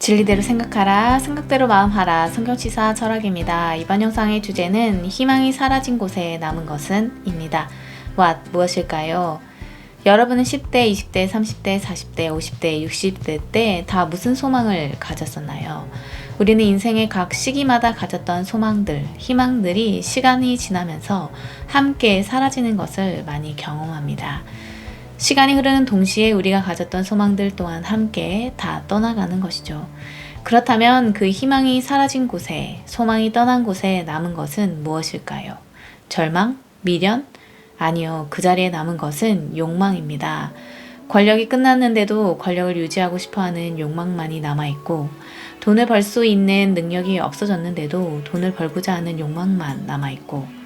진리대로 생각하라, 생각대로 마음하라. 성경치사 철학입니다. 이번 영상의 주제는 희망이 사라진 곳에 남은 것은 입니다. 무엇일까요? 여러분은 10대, 20대, 30대, 40대, 50대, 60대 때 다 무슨 소망을 가졌었나요? 우리는 인생의 각 시기마다 가졌던 소망들, 희망들이 시간이 지나면서 함께 사라지는 것을 많이 경험합니다. 시간이 흐르는 동시에 우리가 가졌던 소망들 또한 함께 다 떠나가는 것이죠. 그렇다면 그 희망이 사라진 곳에, 소망이 떠난 곳에 남은 것은 무엇일까요? 절망? 미련? 아니요, 그 자리에 남은 것은 욕망입니다. 권력이 끝났는데도 권력을 유지하고 싶어하는 욕망만이 남아있고, 돈을 벌 수 있는 능력이 없어졌는데도 돈을 벌고자 하는 욕망만 남아있고,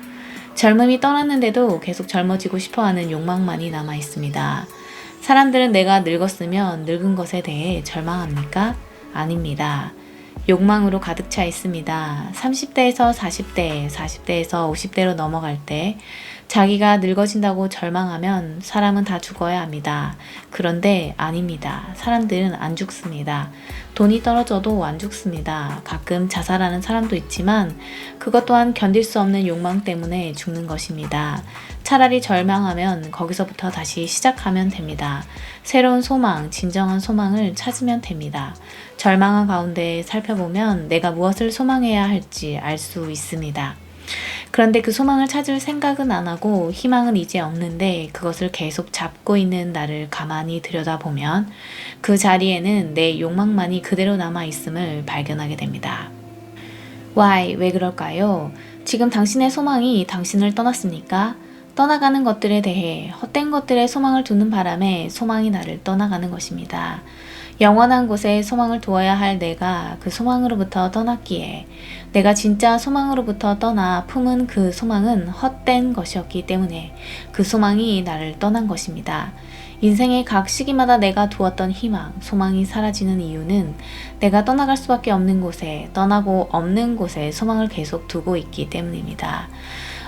젊음이 떠났는데도 계속 젊어지고 싶어하는 욕망만이 남아있습니다. 사람들은 내가 늙었으면 늙은 것에 대해 절망합니까? 아닙니다. 욕망으로 가득 차 있습니다. 30대에서 40대, 40대에서 50대로 넘어갈 때 자기가 늙어진다고 절망하면 사람은 다 죽어야 합니다. 그런데 아닙니다. 사람들은 안 죽습니다. 돈이 떨어져도 안 죽습니다. 가끔 자살하는 사람도 있지만 그것 또한 견딜 수 없는 욕망 때문에 죽는 것입니다. 차라리 절망하면 거기서부터 다시 시작하면 됩니다. 새로운 소망, 진정한 소망을 찾으면 됩니다. 절망한 가운데 살펴보면 내가 무엇을 소망해야 할지 알 수 있습니다. 그런데 그 소망을 찾을 생각은 안 하고 희망은 이제 없는데 그것을 계속 잡고 있는 나를 가만히 들여다보면 그 자리에는 내 욕망만이 그대로 남아있음을 발견하게 됩니다. 왜 그럴까요? 지금 당신의 소망이 당신을 떠났습니까? 떠나가는 것들에 대해 헛된 것들에 소망을 두는 바람에 소망이 나를 떠나가는 것입니다. 영원한 곳에 소망을 두어야 할 내가 그 소망으로부터 떠났기에 내가 진짜 소망으로부터 떠나 품은 그 소망은 헛된 것이었기 때문에 그 소망이 나를 떠난 것입니다. 인생의 각 시기마다 내가 두었던 희망, 소망이 사라지는 이유는 내가 떠나갈 수밖에 없는 곳에, 떠나고 없는 곳에 소망을 계속 두고 있기 때문입니다.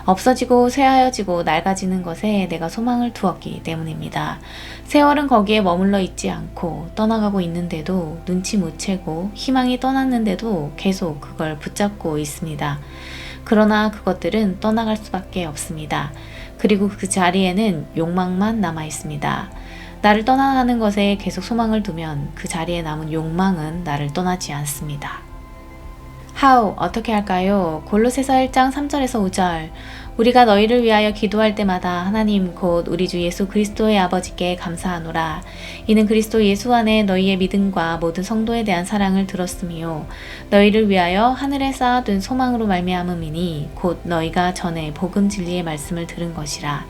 없어지고 쇠하여지고 낡아지는 것에 내가 소망을 두었기 때문입니다. 세월은 거기에 머물러 있지 않고 떠나가고 있는데도 눈치 못 채고 희망이 떠났는데도 계속 그걸 붙잡고 있습니다. 그러나 그것들은 떠나갈 수밖에 없습니다. 그리고 그 자리에는 욕망만 남아 있습니다. 나를 떠나가는 것에 계속 소망을 두면 그 자리에 남은 욕망은 나를 떠나지 않습니다. 어떻게 할까요? 골로새서 1장 3절에서 5절. 우리가 너희를 위하여 기도할 때마다 하나님 곧 우리 주 예수 그리스도의 아버지께 감사하노라. 이는 그리스도 예수 안에 너희의 믿음과 모든 성도에 대한 사랑을 들었으며 너희를 위하여 하늘에 쌓아둔 소망으로 말미암음이니 곧 너희가 전에 복음 진리의 말씀을 들은 것이라.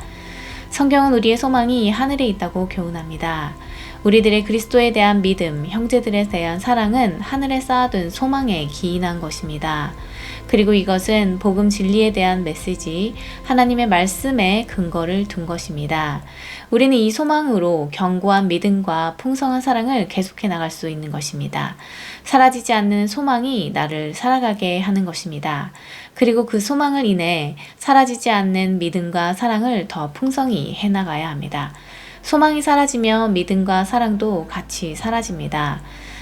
성경은 우리의 소망이 하늘에 있다고 교훈합니다. 우리들의 그리스도에 대한 믿음, 형제들에 대한 사랑은 하늘에 쌓아둔 소망에 기인한 것입니다. 그리고 이것은 복음 진리에 대한 메시지, 하나님의 말씀에 근거를 둔 것입니다. 우리는 이 소망으로 견고한 믿음과 풍성한 사랑을 계속해 나갈 수 있는 것입니다. 사라지지 않는 소망이 나를 살아가게 하는 것입니다. 그리고 그 소망을 인해 사라지지 않는 믿음과 사랑을 더 풍성히 해나가야 합니다. 소망이 사라지면 믿음과 사랑도 같이 사라집니다.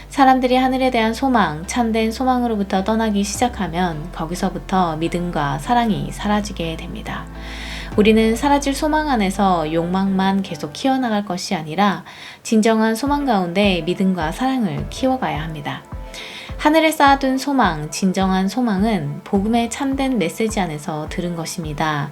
사람들이 하늘에 대한 소망, 참된 소망으로부터 떠나기 시작하면 거기서부터 믿음과 사랑이 사라지게 됩니다. 우리는 사라질 소망 안에서 욕망만 계속 키워나갈 것이 아니라 진정한 소망 가운데 믿음과 사랑을 키워가야 합니다. 하늘에 쌓아둔 소망, 진정한 소망은 복음의 참된 메시지 안에서 들은 것입니다.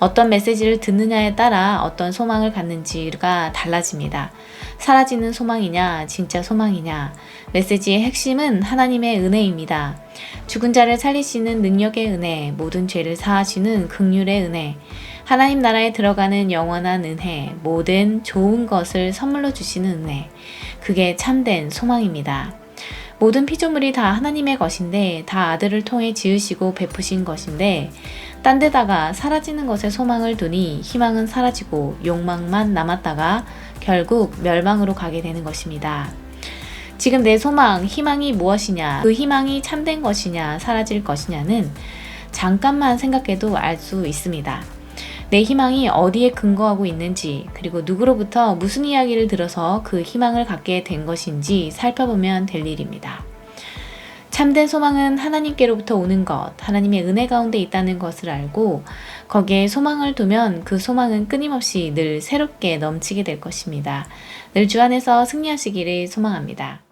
어떤 메시지를 듣느냐에 따라 어떤 소망을 갖는지가 달라집니다. 사라지는 소망이냐, 진짜 소망이냐. 메시지의 핵심은 하나님의 은혜입니다. 죽은 자를 살리시는 능력의 은혜, 모든 죄를 사하시는 긍휼의 은혜, 하나님 나라에 들어가는 영원한 은혜, 모든 좋은 것을 선물로 주시는 은혜. 그게 참된 소망입니다. 모든 피조물이 다 하나님의 것인데 다 아들을 통해 지으시고 베푸신 것인데 딴 데다가 사라지는 것에 소망을 두니 희망은 사라지고 욕망만 남았다가 결국 멸망으로 가게 되는 것입니다. 지금 내 소망, 희망이 무엇이냐, 그 희망이 참된 것이냐, 사라질 것이냐는 잠깐만 생각해도 알 수 있습니다. 내 희망이 어디에 근거하고 있는지, 그리고 누구로부터 무슨 이야기를 들어서 그 희망을 갖게 된 것인지 살펴보면 될 일입니다. 참된 소망은 하나님께로부터 오는 것, 하나님의 은혜 가운데 있다는 것을 알고 거기에 소망을 두면 그 소망은 끊임없이 늘 새롭게 넘치게 될 것입니다. 늘 주 안에서 승리하시기를 소망합니다.